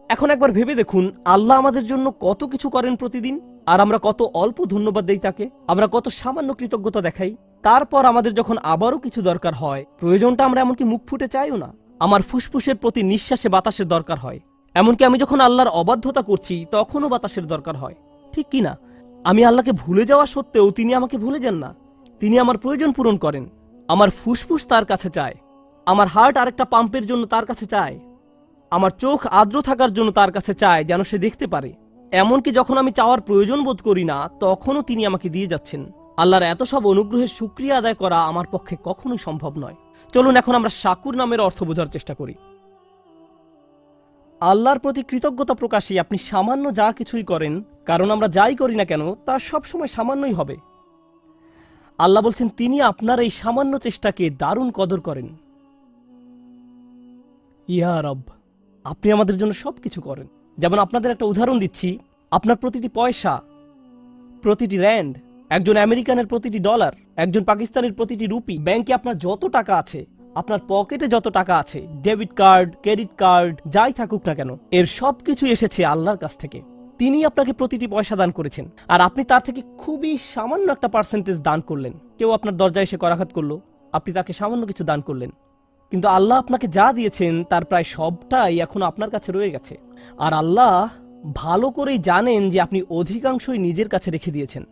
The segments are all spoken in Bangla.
এখন একবার ভেবে দেখুন, আল্লাহ আমাদের জন্য কত কিছু করেন প্রতিদিন, আর আমরা কত অল্প ধন্যবাদ দেই তাকে, আমরা কত সামান্য কৃতজ্ঞতা দেখাই। তারপর আমাদের যখন আবারও কিছু দরকার হয়, প্রয়োজনটা আমরা এমনকি মুখ ফুটে চাইও না। আমার ফুসফুসের প্রতি নিঃশ্বাসে বাতাসের দরকার হয়, এমনকি আমি যখন আল্লাহর অবাধ্যতা করছি তখনও বাতাসের দরকার হয়, ঠিক কি না? আমি আল্লাহকে ভুলে যাওয়া সত্ত্বেও তিনি আমাকে ভুলে যান না। তিনি আমার প্রয়োজন পূরণ করেন। আমার ফুসফুস তার কাছে চায়, আমার হার্ট আরেকটা পাম্পের জন্য তার কাছে চায়, আমার চোখ আর্দ্র থাকার জন্য তার কাছে চায় যেন সে দেখতে পারে। এমনকি যখন আমি চাওয়ার প্রয়োজন বোধ করি না, তখনও তিনি আমাকে দিয়ে যাচ্ছেন। আল্লাহর এত সব অনুগ্রহের শুকরিয়া আদায় করা আমার পক্ষে কখনোই সম্ভব নয়। চলুন এখন আমরা শাকুর নামের অর্থ বোঝার চেষ্টা করি। আল্লাহর প্রতি কৃতজ্ঞতা প্রকাশে আপনি সামান্য যা কিছুই করেন, কারণ আমরা যাই করি না কেন তা সবসময় সামান্যই হবে। আল্লাহ বলছেন তিনি আপনার এই সামান্য চেষ্টাকে দারুণ কদর করেন। ইয়া রব, আপনি আমাদের জন্য সবকিছু করেন। যেমন আপনাদের একটা উদাহরণ দিচ্ছি, আপনার প্রতিটি পয়সা, প্রতিটি র্যান্ড, একজন আমেরিকানের প্রতিটি ডলার, একজন পাকিস্তানের প্রতিটি রুপি, ব্যাংকে আপনার যত টাকা আছে, আপনার পকেটে যত টাকা আছে, ডেবিট কার্ড, ক্রেডিট কার্ড, যাই থাকুক না কেন, এর সবকিছু এসেছে আল্লাহর কাছ থেকে। তিনি আপনাকে প্রতিটি পয়সা দান করেছেন, আর আপনি তার থেকে খুবই সামান্য একটা পার্সেন্টেজ দান করলেন। কেউ আপনার দরজায় এসে করাঘাত করলো, আপনি তাকে সামান্য কিছু দান করলেন, কিন্তু আল্লাহ আপনাকে যা দিয়েছেন তার প্রায় সবটাই এখন আপনার কাছে রয়ে গেছে। আর আল্লাহ ভালো করেই জানেন যে আপনি অধিকাংশই নিজের কাছে রেখে দিয়েছেন।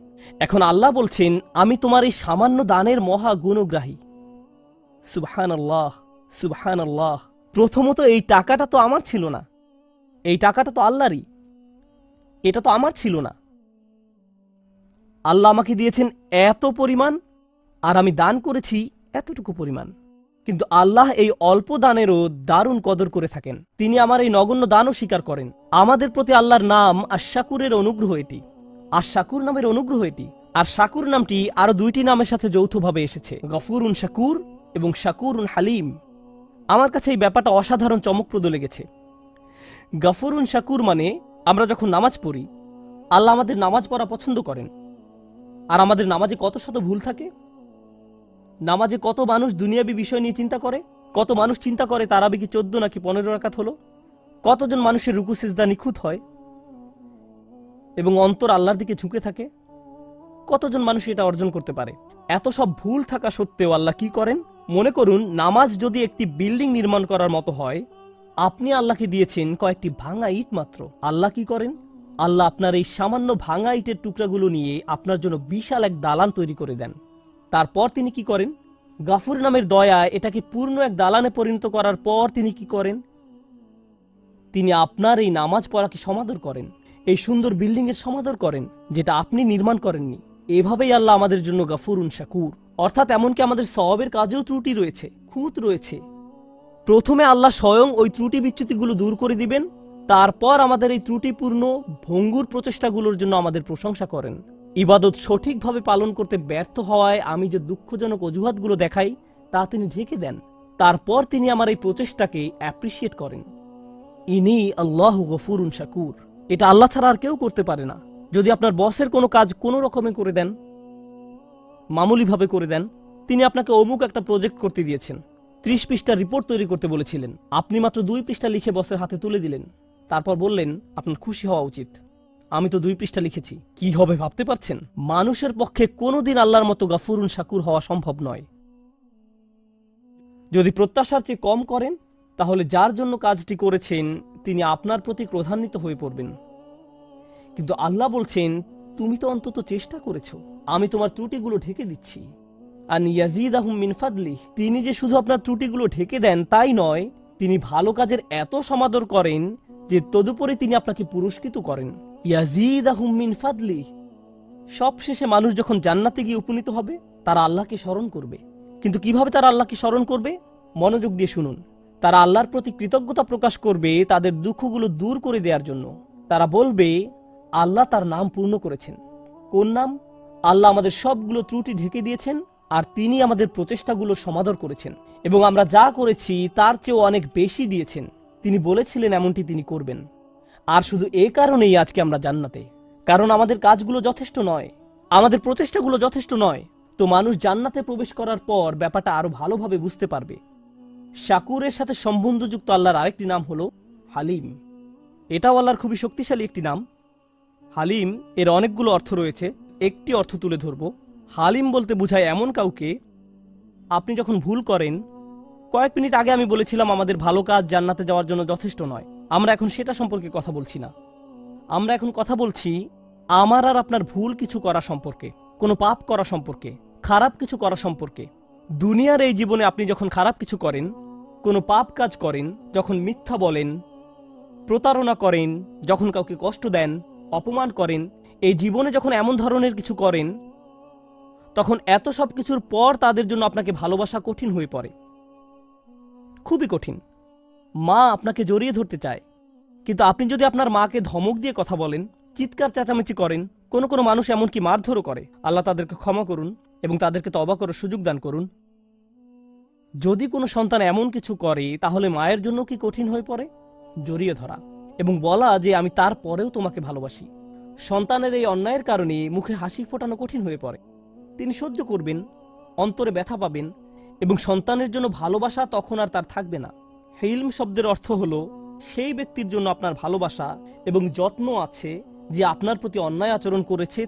এখন আল্লাহ বলছেন আমি তোমার এই সামান্য দানের মহা গুণগ্রাহী। সুবহানাল্লাহ, সুবহানাল্লাহ। প্রথমত এই টাকাটা তো আমার ছিল না, এই টাকাটা তো আল্লাহরই, এটা তো আমার ছিল না। আল্লাহ আমাকে দিয়েছেন এত পরিমাণ, আর আমি দান করেছি এতটুকু পরিমাণ। কিন্তু আল্লাহ এই অল্প দানেরও দারুণ কদর করে থাকেন। তিনি আমার এই নগণ্য দানও স্বীকার করেন। আমাদের প্রতি আল্লাহর নাম আশ-শাকুরের অনুগ্রহ এটি, আশ-শাকুর নামের অনুগ্রহ এটি। আর শাকুর নামটি আরো দুইটি নামের সাথে যৌথভাবে এসেছে, গফুরুন শাকুর এবং শাকুরুন হালিম। আমার কাছে এই ব্যাপারটা অসাধারণ চমকপ্রদ লেগেছে। গফুরুন শাকুর মানে আমরা যখন নামাজ পড়ি, আল্লাহ আমাদের নামাজ পড়া পছন্দ করেন। আর আমাদের নামাজে কত শত ভুল থাকে। নামাজে কত মানুষ দুনিয়াবী বিষয় নিয়ে চিন্তা করে, কত মানুষ চিন্তা করে তারাবি কি 14 নাকি 15 রাকাত হলো, কতজন মানুষের রুকু সিজদা নিখুঁত হয় এবং অন্তর আল্লাহর দিকে ঝুঁকে থাকে, কতজন মানুষ এটা অর্জন করতে পারে। এত সব ভুল থাকা সত্ত্বেও আল্লাহ কি করেন? মনে করুন নামাজ যদি একটি বিল্ডিং নির্মাণ করার মতো হয়, আপনি আল্লাহকে দিয়েছেন কয়েকটি ভাঙা ইট মাত্র। আল্লাহ কি করেন? আল্লাহ আপনার এই সামান্য ভাঙা ইটের টুকরাগুলো নিয়ে আপনার জন্য বিশাল এক দালান তৈরি করে দেন। তারপর তিনি কি করেন? গাফুর নামের দয়া এটাকে পূর্ণ এক দালানে পরিণত করার পর তিনি কি করেন? তিনি আপনার এই নামাজ পড়াকে সমাদর করেন, এই সুন্দর বিল্ডিং এর সমাদর করেন যেটা আপনি নির্মাণ করেননি। এভাবেই আল্লাহ আমাদের জন্য গাফুরুন শাকুর, অর্থাৎ এমনকি আমাদের সওয়াবের কাজেও ত্রুটি রয়েছে, খুঁত রয়েছে। প্রথমে আল্লাহ স্বয়ং ওই ত্রুটি বিচ্যুতিগুলো দূর করে দিবেন, তারপর আমাদের এই ত্রুটিপূর্ণ ভঙ্গুর প্রচেষ্টাগুলোর জন্য আমাদের প্রশংসা করেন। ইবাদত সঠিকভাবে পালন করতে ব্যর্থ হওয়ায় আমি যে দুঃখজনক অজুহাতগুলো দেখাই তা তিনি ঢেকে দেন। তারপর তিনি আমার এই প্রচেষ্টাকে অ্যাপ্রিসিয়েট করেন। ইনি আল্লাহু গফুরুন শাকুর। এটা আল্লাহ ছাড়া আর কেউ করতে পারে না। যদি আপনার বসের কোনো কাজ কোনো রকমে করে দেন, মামুলিভাবে করে দেন, তিনি আপনাকে অমুক একটা প্রজেক্ট করতে দিয়েছেন, 30 পৃষ্ঠার রিপোর্ট তৈরি করতে বলেছিলেন, আপনি মাত্র 2 পৃষ্ঠা লিখে বসের হাতে তুলে দিলেন, তারপর বললেন আপনার খুশি হওয়া উচিত, আমি তো 2 পৃষ্ঠা লিখেছি। কি হবে ভাবতে পারছেন? মানুষের পক্ষে কোনোদিন আল্লাহর মতো গাফুরুন শাকুর হওয়া সম্ভব নয়। যদি প্রত্যাশার চেয়ে কম করেন, তাহলে যার জন্য কাজটি করেছেন তিনি আপনার প্রতি ক্রোধান্বিত হয়ে পড়বেন। কিন্তু আল্লাহ বলছেন তুমি তো অন্তত চেষ্টা করেছো, আমি তোমার ত্রুটিগুলো ঢেকে দিচ্ছি। আন ইয়াজিদাহুম মিন ফাদলিহ, তিনি যে শুধু আপনার ত্রুটিগুলো ঢেকে দেন তাই নয়, তিনি ভালো কাজের এত সমাদর করেন যে তদুপরি তিনি আপনাকে পুরস্কৃত করেন। ইয়াজিদাহুম মিন ফাদলিহ। সবশেষে মানুষ যখন জান্নাতে গিয়ে উপনীত হবে, তারা আল্লাহকে স্মরণ করবে। কিন্তু কিভাবে তারা আল্লাহকে স্মরণ করবে? মনোযোগ দিয়ে শুনুন। তারা আল্লাহর প্রতি কৃতজ্ঞতা প্রকাশ করবে তাদের দুঃখগুলো দূর করে দেওয়ার জন্য। তারা বলবে আল্লাহ তার নাম পূর্ণ করেছেন। কোন নাম? আল্লাহ আমাদের সবগুলো ত্রুটি ঢেকে দিয়েছেন, আর তিনি আমাদের প্রচেষ্টাগুলো সমাদর করেছেন, এবং আমরা যা করেছি তার চেয়েও অনেক বেশি দিয়েছেন। তিনি বলেছিলেন এমনটি তিনি করবেন। আর শুধু এ কারণেই আজকে আমরা জান্নাতে, কারণ আমাদের কাজগুলো যথেষ্ট নয়, আমাদের প্রচেষ্টাগুলো যথেষ্ট নয়। তো মানুষ জান্নাতে প্রবেশ করার পর ব্যাপারটা আরো ভালোভাবে বুঝতে পারবে। শাকুরের সাথে সম্বন্ধযুক্ত আল্লাহর আরেকটি নাম হলো হালিম। এটাও আল্লাহর খুবই শক্তিশালী একটি নাম। হালিম এর অনেকগুলো অর্থ রয়েছে, একটি অর্থ তুলে ধরব। হালিম বলতে বোঝায় এমন কাউকে, আপনি যখন ভুল করেন, কয়েক মিনিট আগে আমি বলেছিলাম আমাদের ভালো কাজ জান্নাতে যাওয়ার জন্য যথেষ্ট নয়, আমরা এখন সেটা সম্পর্কে কথা বলছি না। আমরা এখন কথা বলছি আমার আর আপনার ভুল কিছু করা সম্পর্কে, কোনো পাপ করা সম্পর্কে, খারাপ কিছু করা সম্পর্কে। দুনিয়ার এই জীবনে আপনি যখন খারাপ কিছু করেন, কোনো পাপ কাজ করেন, যখন মিথ্যা বলেন, প্রতারণা করেন, যখন কাউকে কষ্ট দেন, অপমান করেন, এই জীবনে যখন এমন ধরনের কিছু করেন, তখন এত সব কিছুর পর তাদের জন্য আপনাকে ভালোবাসা কঠিন হয়ে পড়ে, খুবই কঠিন। মা আপনাকে জড়িয়ে ধরতে চায়, কিন্তু আপনি যদি আপনার মাকে ধমক দিয়ে কথা বলেন, চিৎকার চেঁচামেচি করেন, কোনো কোনো মানুষ এমনকি মারধরও করে, আল্লাহ তাদেরকে ক্ষমা করুন এবং তাদেরকে তওবা করার সুযোগ দান করুন। যদি কোনো সন্তান এমন কিছু করে, তাহলে মায়ের জন্য কি কঠিন হয়ে পড়ে? জড়িয়ে ধরা এবং বলা যে আমি তারপরেও তোমাকে ভালোবাসি। সন্তানের এই অন্যায়ের কারণে মুখে হাসি ফোটানো কঠিন হয়ে পড়ে। তিনি সহ্য করবেন, অন্তরে ব্যথা পাবেন এবং সন্তানের জন্য ভালোবাসা তখন আর তার থাকবে না। হিলম শব্দের অর্থ হলো সেই ব্যক্তির জন্য আপনার ভালোবাসা এবং যত্ন আছে যে আপনার প্রতি অন্যায় আচরণ করেছে,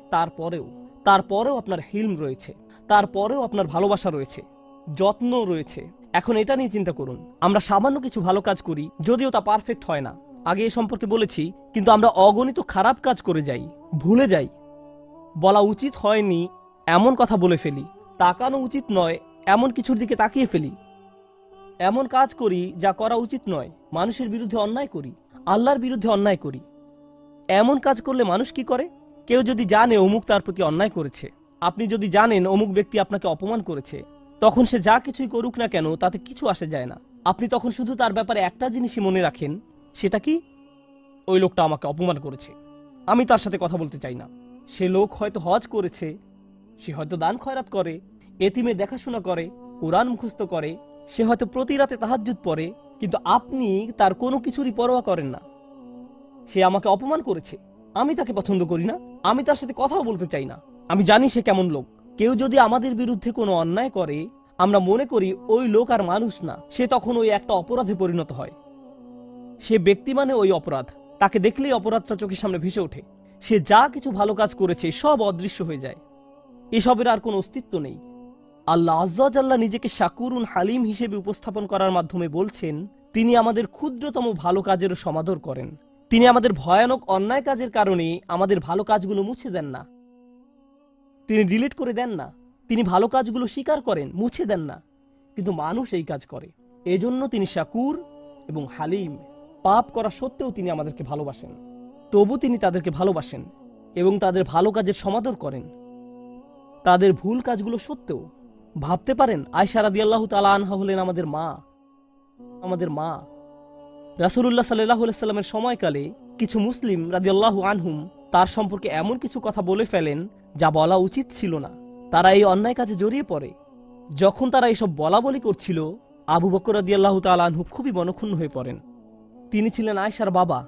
তারপরেও আপনার হিলম রয়েছে, তারপরেও আপনার ভালোবাসা রয়েছে, যত্ন রয়েছে। এখন এটা নিয়ে চিন্তা করুন, আমরা সামান্য কিছু ভালো কাজ করি, যদিও তা পারফেক্ট হয় না, আগে এ সম্পর্কে বলেছি, কিন্তু আমরা অগণিত খারাপ কাজ করে যাই, ভুলে যাই, বলা উচিত হয়নি এমন কথা বলে ফেলি, তাকানো উচিত নয় এমন কিছুর দিকে তাকিয়ে ফেলি, এমন কাজ করি যা করা উচিত নয়, মানুষের বিরুদ্ধে অন্যায় করি, আল্লাহর বিরুদ্ধে অন্যায় করি। এমন কাজ করলে মানুষ কি করে? কেউ যদি জানে অমুক তার প্রতি অন্যায় করেছে, আপনি যদি জানেন অমুক ব্যক্তি আপনাকে অপমান করেছে, তখন সে যা কিছুই করুক না কেন তাতে কিছু আসে যায় না। আপনি তখন শুধু তার ব্যাপারে একটা জিনিসই মনে রাখেন, সেটা কি? ওই লোকটা আমাকে অপমান করেছে, আমি তার সাথে কথা বলতে চাই না। সে লোক হয়তো হজ করেছে, সে হয়তো দান খয়রাত করে, এতিমের দেখাশোনা করে, কোরআন মুখস্থ করে, সে হয়তো প্রতি রাতে তাহাজ্জুদ পড়ে, কিন্তু আপনি তার কোনো কিছুরই পরোয়া করেন না। সে আমাকে অপমান করেছে, আমি তাকে পছন্দ করি না, আমি তার সাথে কথাও বলতে চাই না, আমি জানি সে কেমন লোক। কেউ যদি আমাদের বিরুদ্ধে কোনো অন্যায় করে, আমরা মনে করি ওই লোক আর মানুষ না, সে তখন ওই একটা অপরাধে পরিণত হয়। সে ব্যক্তি মানে ওই অপরাধ, তাকে দেখলেই অপরাধটা চোখের সামনে ভেসে ওঠে। সে যা কিছু ভালো কাজ করেছে সব অদৃশ্য হয়ে যায়, এসবের আর কোনো অস্তিত্ব নেই। আল্লাহ আজ্জা ওয়া জাল্লা নিজেকে শাকুরুন হালিম হিসেবে উপস্থাপন করার মাধ্যমে বলছেন, তিনি আমাদের ক্ষুদ্রতম ভালো কাজেরও সমাদর করেন। তিনি আমাদের ভয়ানক অন্যায় কাজের কারণে আমাদের ভালো কাজগুলো মুছে দেন না, তিনি ডিলিট করে দেন না। তিনি ভালো কাজগুলো স্বীকার করেন, মুছে দেন না, কিন্তু মানুষ এই কাজ করে। এজন্য তিনি শাকুর এবং হালিম। পাপ করা সত্ত্বেও তিনি আমাদেরকে ভালোবাসেন, তবু তিনি তাদেরকে ভালোবাসেন এবং তাদের ভালো কাজের সমাদর করেন, তাদের ভুল কাজগুলো সত্ত্বেও। ভাবতে পারেন, আয়েশা রাদিয়াল্লাহু তাআলা আনহা হলেন আমাদের মা। রাসূলুল্লাহ সাল্লাল্লাহু আলাইহি সাল্লামের সময়কালে কিছু মুসলিম রাদিয়াল্লাহু আনহুম তার সম্পর্কে এমন কিছু কথা বলে ফেলেন যা বলা উচিত ছিল না। তারা এই অন্যায় কাজে জড়িয়ে পড়ে। যখন তারা এসব বলা বলি করছিল, আবু বকর রাদিয়াল্লাহু তাআলা আনহু খুবই মনক্ষুণ্ণ হয়ে পড়েন। তিনি ছিলেন আয়েশার বাবা,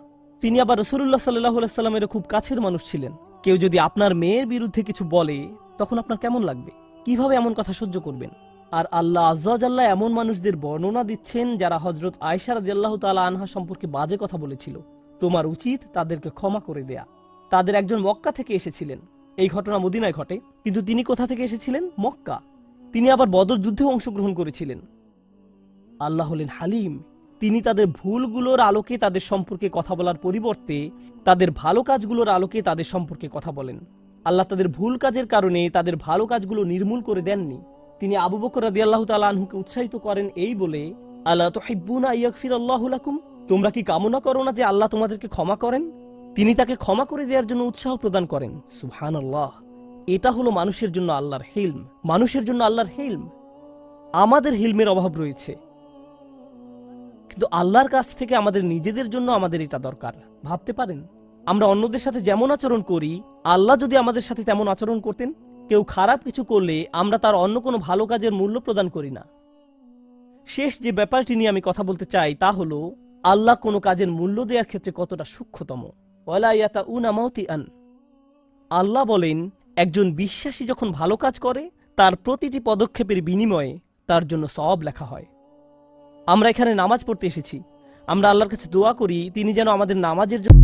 তিনি আবার রাসূলুল্লাহ সাল্লাল্লাহু আলাইহি সাল্লামের খুব কাছের মানুষ ছিলেন। কেউ যদি আপনার মেয়ের বিরুদ্ধে কিছু বলে, তখন আপনার কেমন লাগবে? কিভাবে এমন কথা সহ্য করবেন? আর আল্লাহ আজ্জা ওয়া জাল্লা এমন মানুষদের বর্ণনা দিচ্ছেন যারা হযরত আয়েশা রাদিয়াল্লাহু তাআলা আনহা সম্পর্কে বাজে কথা বলেছিল। তোমার উচিত তাদেরকে ক্ষমা করে দেয়া। তাদের একজন মক্কা থেকে এসেছিলেন, এই ঘটনা মদিনায় ঘটে, কিন্তু তিনি কোথা থেকে এসেছিলেন? মক্কা। তিনি আবার বদর যুদ্ধে অংশগ্রহণ করেছিলেন। আল্লাহ হলেন হালিম। তিনি তাদের ভুলগুলোর আলোকে তাদের সম্পর্কে কথা বলার পরিবর্তে তাদের ভালো কাজগুলোর আলোকে তাদের সম্পর্কে কথা বলেন। আল্লাহ তাদের ভুল কাজের কারণে তাদের ভালো কাজগুলো নির্মূল করে দেননি। তিনি আবু বকর রাদিয়াল্লাহু তাআলা আনহুকে উৎসাহিত করেন এই বলে, আলা তুহিব্বুনা আইয়াগফিরাল্লাহু লাকুম, তোমরা কি কামনা করো না যে আল্লাহ তোমাদেরকে ক্ষমা করেন? তিনি তাকে ক্ষমা করে দেওয়ার জন্য উৎসাহ প্রদান করেন। সুবহানাল্লাহ। এটা হলো মানুষের জন্য আল্লাহর হিলম, মানুষের জন্য আল্লাহর হিলম। আমাদের হিলমের অভাব রয়েছে, কিন্তু আল্লাহর কাছ থেকে আমাদের নিজেদের জন্য আমাদের এটা দরকার। ভাবতে পারেন, আমরা অন্যদের সাথে যেমন আচরণ করি, আল্লাহ যদি আমাদের সাথে তেমন আচরণ করতেন। কেউ খারাপ কিছু করলে আমরা তার অন্য কোনো ভালো কাজের মূল্য প্রদান করি না। শেষ যে ব্যাপারটি নিয়ে আমি কথা বলতে চাই তা হলো, আল্লাহ কোনো কাজের মূল্য দেওয়ার ক্ষেত্রে কতটা সূক্ষ্মতম। ওয়ালা ইয়াতাউনা মাউতিআন। আল্লাহ বলেন, একজন বিশ্বাসী যখন ভালো কাজ করে, তার প্রতিটি পদক্ষেপের বিনিময়ে তার জন্য সওয়াব লেখা হয়। আমরা এখানে নামাজ পড়তে এসেছি, আমরা আল্লাহর কাছে দোয়া করি তিনি যেন আমাদের নামাজের জন্য